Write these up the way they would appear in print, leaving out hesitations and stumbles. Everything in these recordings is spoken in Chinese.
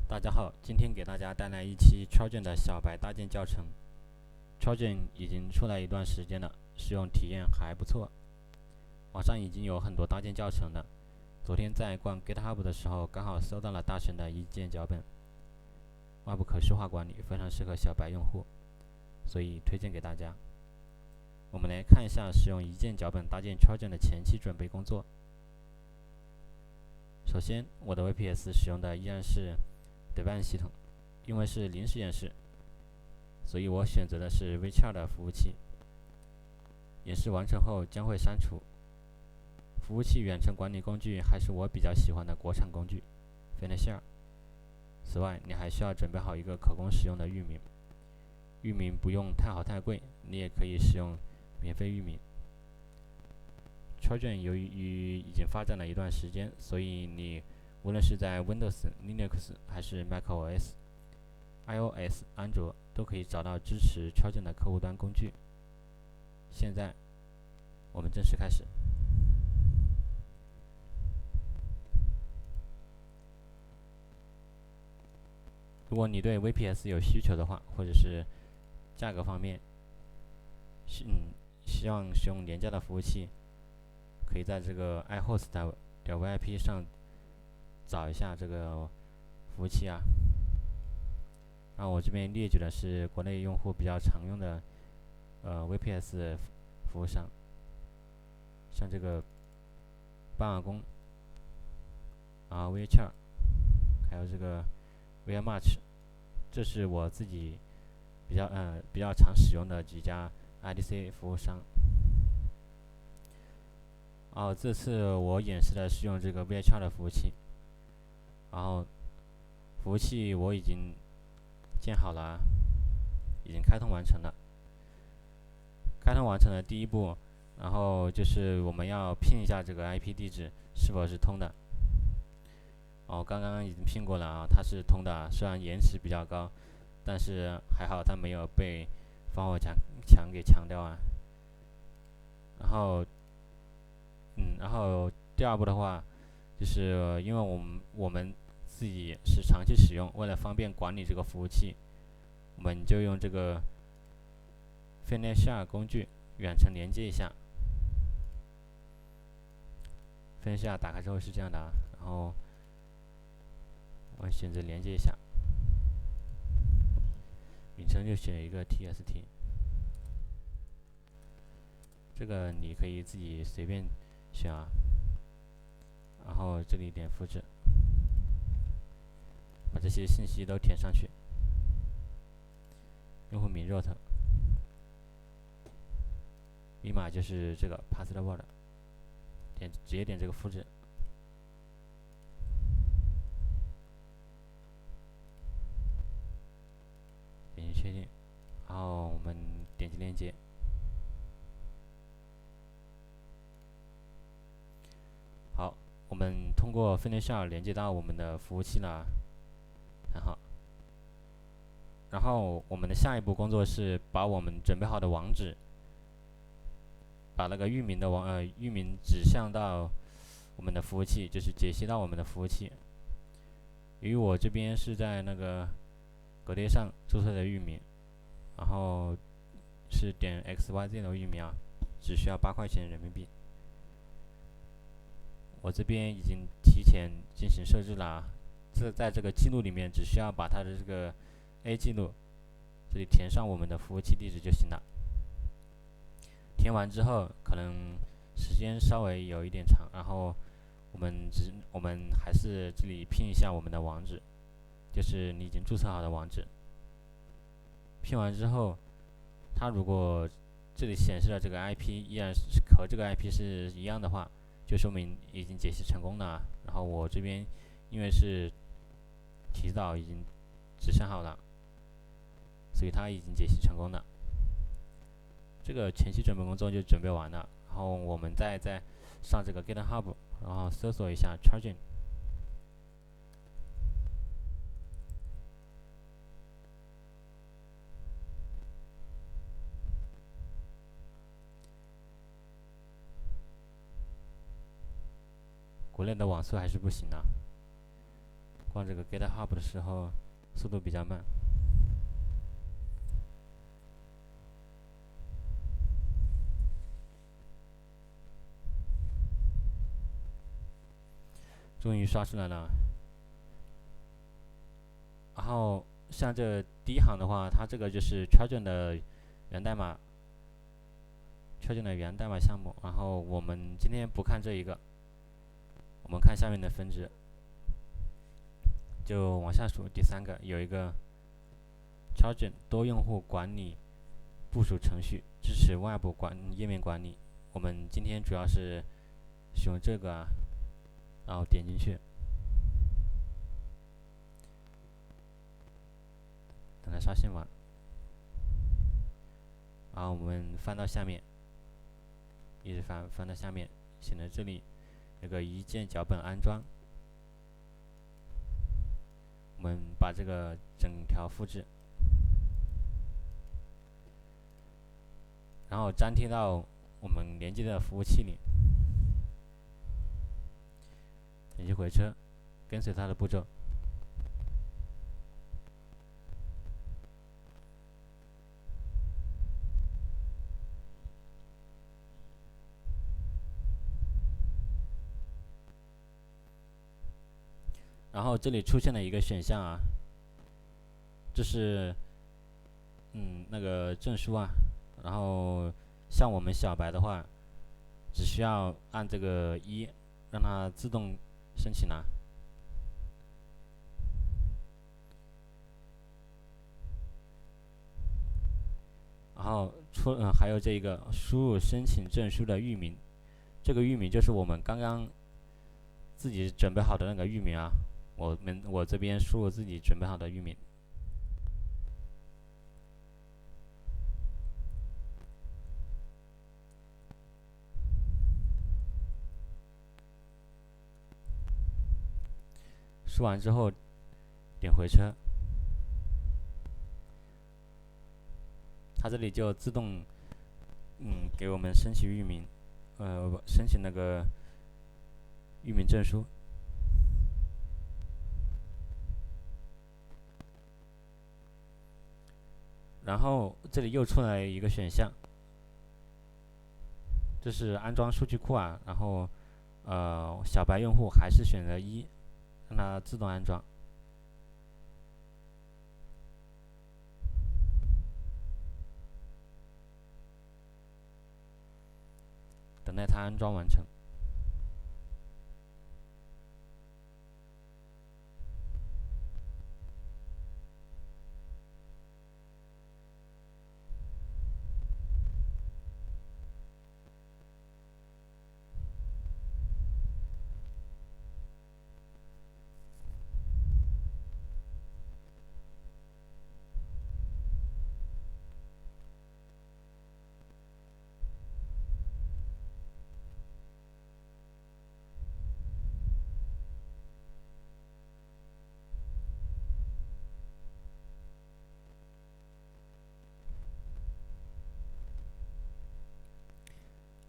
大家好，今天给大家带来一期 Trojan 的小白搭建教程。Trojan 已经出来一段时间了，使用体验还不错，网上已经有很多搭建教程了。昨天在逛 GitHub 的时候，刚好搜到了大神的一键脚本，外部可视化管理非常适合小白用户，所以推荐给大家。我们来看一下使用一键脚本搭建 Trojan 的前期准备工作。首先，我的 VPS 使用的依然是 Debian 系统，因为是临时演示，所以我选择的是 VCHAR 的服务器。演示完成后将会删除。服务器远程管理工具还是我比较喜欢的国产工具 Finishare。此外，你还需要准备好一个可供使用的域名。域名不用太好太贵，你也可以使用免费域名。Trojan 由于已经发展了一段时间，所以你无论是在 Windows、Linux 还是 macOS、iOS、安卓都可以找到支持 Trojan 的客户端工具。现在，我们正式开始。如果你对 VPS 有需求的话，或者是价格方面，希望使用廉价的服务器，可以在这个 ihost.vip 上找一下这个服务器啊。然后我这边列举的是国内用户比较常用的VPS 服务商，像这个半瓦工VCHAR，还有这个 VMarch， 这是我自己比较常使用的几家 IDC 服务商。这次我演示的是用这个 VCHAR 的服务器，然后服务器我已经建好了，已经开通完成了。开通完成的第一步，然后就是我们要拼一下这个 IP 地址是否是通的。刚刚已经拼过了啊，它是通的，虽然延迟比较高，但是还好它没有被防火墙给强掉啊。然后第二步的话，就是因为我们自己是长期使用，为了方便管理这个服务器，我们就用这个 Finishare 工具远程连接一下。Finishare 打开之后是这样的啊，然后我选择连接一下，名称就选一个 TST， 这个你可以自己随便选啊。然后这里点复制，把这些信息都填上去。用户名 root， 密码就是这个 password， 直接点这个复制。点击确定，然后我们点击链接。好，我们通过 Finishare 连接到我们的服务器了，然后我们的下一步工作是把我们准备好的网址，把那个域名指向到我们的服务器，就是解析到我们的服务器。由于我这边是在那个格列上注册的域名，然后是点 XYZ 的域名啊，只需要8块钱人民币。我这边已经提前进行设置了，在这个记录里面只需要把它的这个 A 记录这里填上我们的服务器地址就行了。填完之后可能时间稍微有一点长，然后我们还是这里拼一下我们的网址，就是你已经注册好的网址。拼完之后，它如果这里显示的这个 IP 依然是和这个 IP 是一样的话，就说明已经解析成功了。然后我这边因为是提早已经指向好了，所以它已经解析成功了。这个前期准备工作就准备完了，然后我们再上这个 GitHub， 然后搜索一下 Trojan。国内的网速还是不行的，逛这个 GitHub 的时候速度比较慢。终于刷出来了。然后像这第一行的话，它这个就是 Trojan 的源代码，Trojan 的源代码项目。然后我们今天不看这一个，我们看下面的分支，就往下数。第3个有一个 Trojan 多用户管理部署程序，支持外部页面管理。我们今天主要是使用这个，然后点进去，等它刷新完，然后我们翻到下面，一直翻到下面，显得这里有个一键脚本安装。我们把这个整条复制，然后粘贴到我们连接的服务器里，点击回车，跟随它的步骤。然后这里出现了一个选项啊，这是那个证书啊。然后像我们小白的话，只需要按这个1，让它自动申请了。然后还有这个输入申请证书的域名，这个域名就是我们刚刚自己准备好的那个域名啊。我这边输入自己准备好的域名。输完之后，点回车，它这里就自动给我们申请域名，申请那个域名证书。然后这里又出来一个选项，这是安装数据库啊。然后小白用户还是选择1，让它自动安装。等待它安装完成。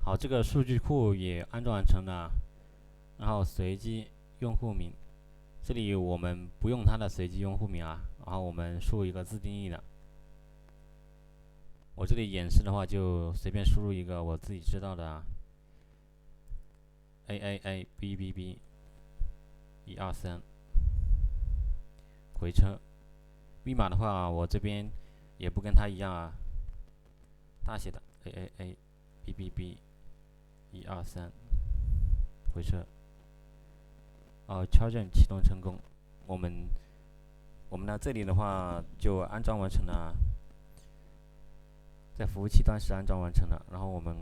好，这个数据库也安装完成了。然后随机用户名，这里我们不用它的随机用户名啊，然后我们输入一个自定义的。我这里演示的话就随便输入一个我自己知道的啊 ，AAABBB123，回车。密码的话我这边也不跟它一样啊，大写的 AAABBB123，回车。Trojan 启动成功。我们这里的话就安装完成了，在服务器端是安装完成了。然后我们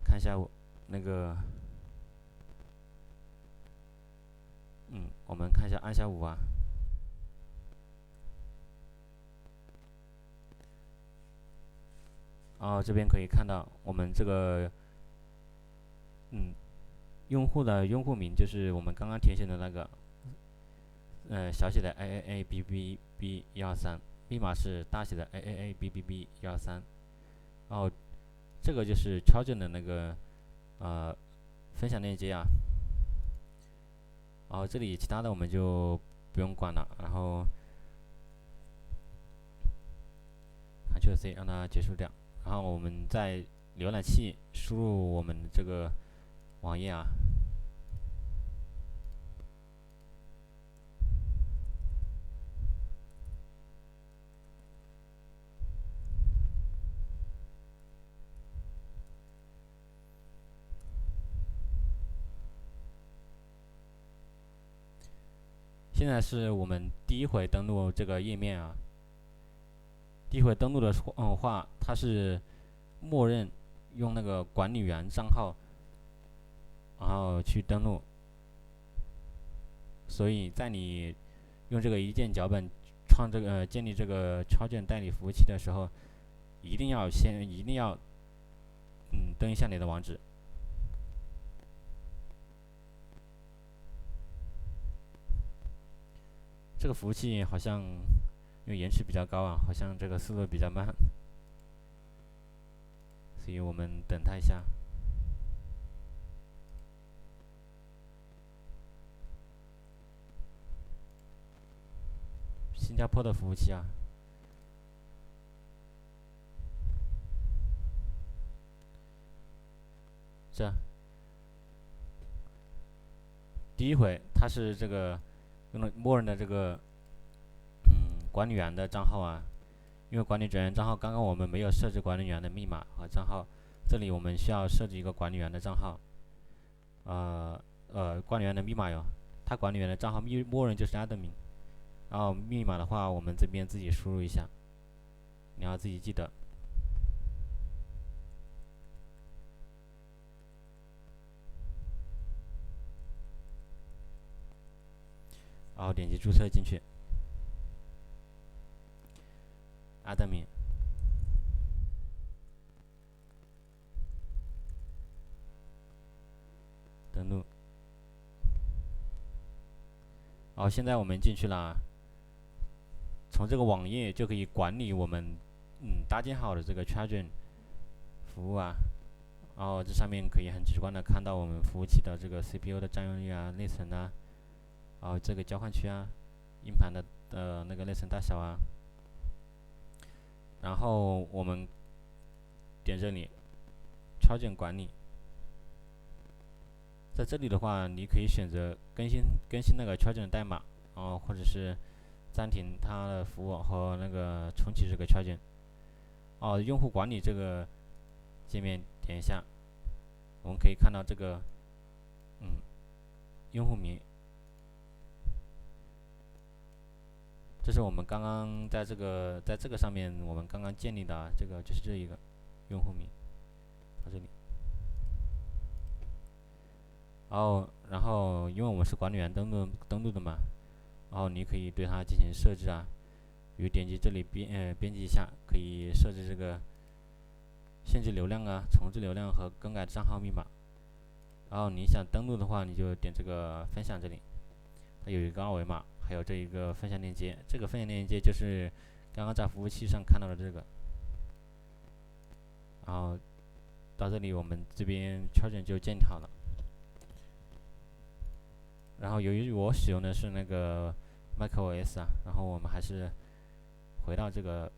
看一下那个，我们看一下按下5啊。然后这边可以看到我们这个用户的用户名就是我们刚刚填写的那个小写的 AAABBB123，密码是大写的 AAABBB123。然后这个就是 Trojan 的那个分享链接啊。然后这里其他的我们就不用管了，然后 Ctrl+C 让它结束掉。然后我们在浏览器输入我们这个网页啊，现在是我们第一回登录这个页面啊。第一回登录的话，它是默认用那个管理员账号，然后去登录。所以在你用这个一键脚本建立这个超卷代理服务器的时候，一定要登一下你的网址。这个服务器好像因为延迟比较高啊，好像这个速度比较慢，所以我们等它一下。新加坡的服务器啊，这第一回它是这个用了默认的这个管理员的账号啊，因为管理员账号刚刚我们没有设置管理员的密码和账号，这里我们需要设置一个管理员的账号，管理员的密码哟，它管理员的账号默认就是 admin， 然后密码的话我们这边自己输入一下，你要自己记得。然后点击注册进去 ，admin， 登录。好，现在我们进去了，从这个网页就可以管理我们搭建好的这个 Charging 服务啊。然后这上面可以很直观的看到我们服务器的这个 CPU 的占用率啊、内存啊，然后这个交换区啊、硬盘的那个内存大小啊。然后我们点这里 Charging 管理，在这里的话，你可以选择更新那个 Charging 的代码，或者是暂停它的服务和那个重启这个 Charging。用户管理这个界面点一下，我们可以看到这个用户名，这是我们刚刚在这个上面我们刚刚建立的这个就是这一个用户名，到这里。然后因为我们是管理员登录的嘛，然后你可以对它进行设置啊，比如点击这里编辑一下，可以设置这个限制流量啊、重置流量和更改账号密码。然后你想登录的话，你就点这个分享这里，它有一个二维码，还有这一个分享链接。这个分享链接就是刚刚在服务器上看到的这个。然后到这里我们这边 Charging 就建立好了。然后由于我使用的是那个 macOS 啊，然后我们还是回到这个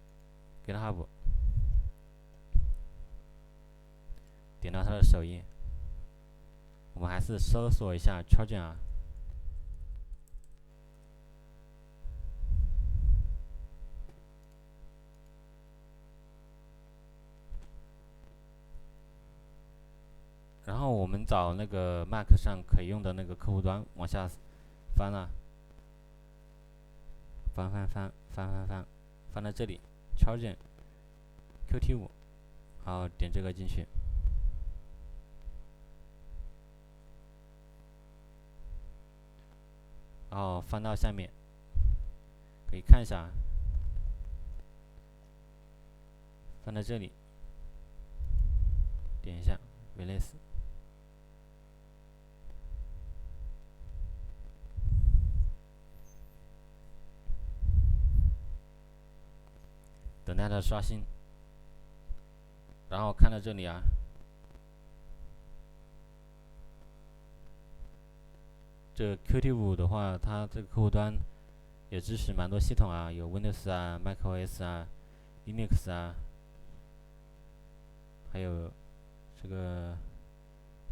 GitHub， 点到它的首页，我们还是搜索一下 Charging 啊。然后我们找那个 Mac 上可以用的那个客户端，往下翻啊，翻到这里 Charging Qt5，然后点这个进去，然后翻到下面，可以看一下，翻到这里，点一下 Release。等待它刷新，然后看到这里啊，这个 Qt5的话，它这个客户端也支持蛮多系统啊，有 Windows 啊、macOS 啊、Linux 啊，还有这个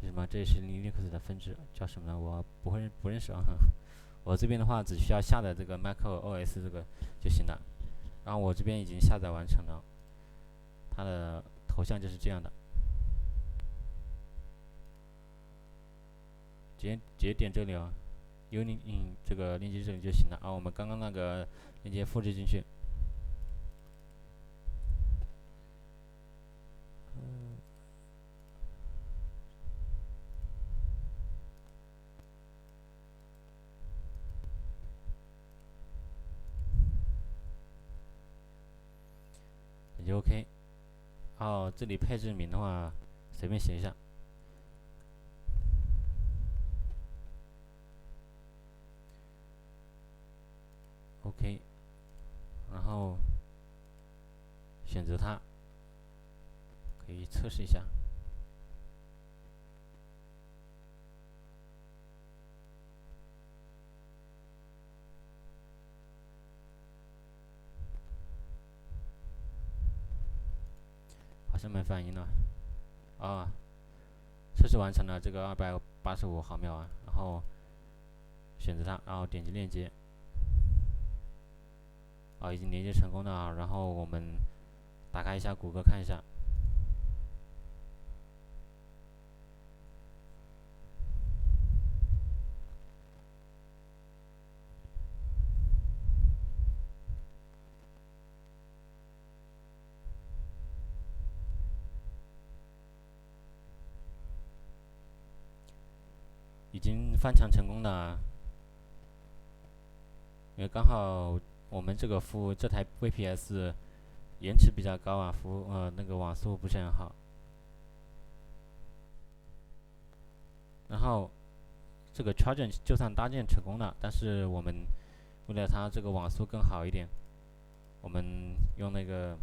是什么？这也是 Linux 的分支，叫什么呢？我不认识啊。我这边的话只需要下载这个 macOS 这个就行了。然后我这边已经下载完成了，它的头像就是这样的，直接点这里哦，这个链接这里就行了啊。我们刚刚那个链接复制进去，也就 OK。哦，这里配置名的话随便写一下 OK， 然后选择它，可以测试一下。好像没反应了啊。测试完成了，这个285毫秒啊，然后选择它，然后点击链接，已经连接成功了啊。然后我们打开一下谷歌看一下，已经翻墙成功了啊。因为刚好我们这个服务这台 VPS 延迟比较高啊，那个网速不是很好。然后这个 Trojan 就算搭建成功了，但是我们为了它这个网速更好一点，我们用那个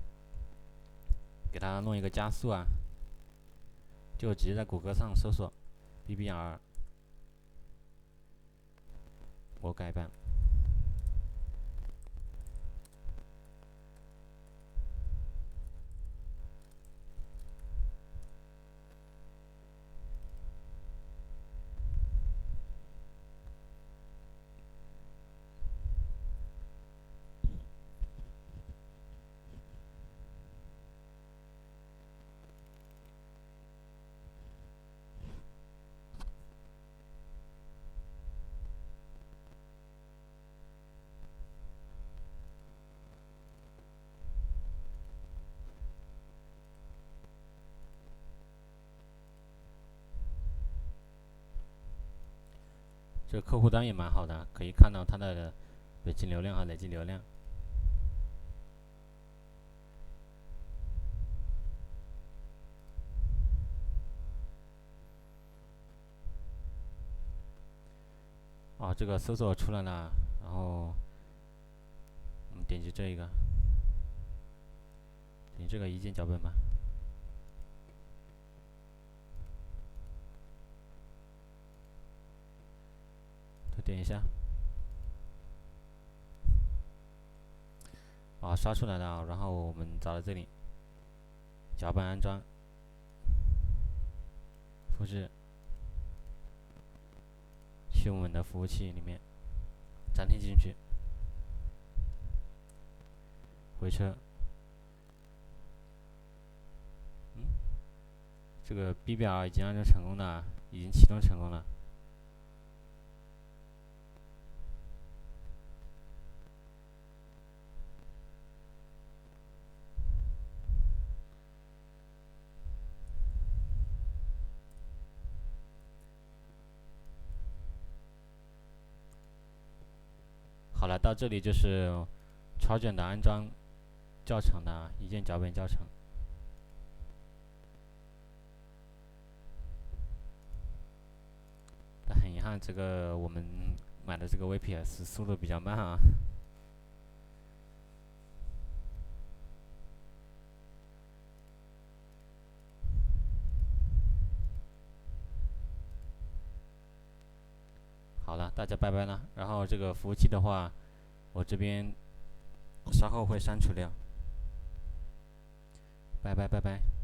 给它弄一个加速啊，就直接在谷歌上搜索 BBR 魔改版。这个客户端也蛮好的，可以看到它的北京流量和累计流量。这个搜索出来了，然后我们点击这一个，点击这个一键脚本吧，再点一下，刷出来了，然后我们找到这里，脚本安装，复制，去我们的服务器里面，粘贴进去，回车。这个 BBR 已经安装成功了，已经启动成功了。好了，到这里就是超卷的安装教程的一键脚本教程。但很遗憾，这个我们买的这个 VPS 速度比较慢啊。好了，大家拜拜了。然后这个服务器的话，我这边稍后会删除掉。拜拜拜拜。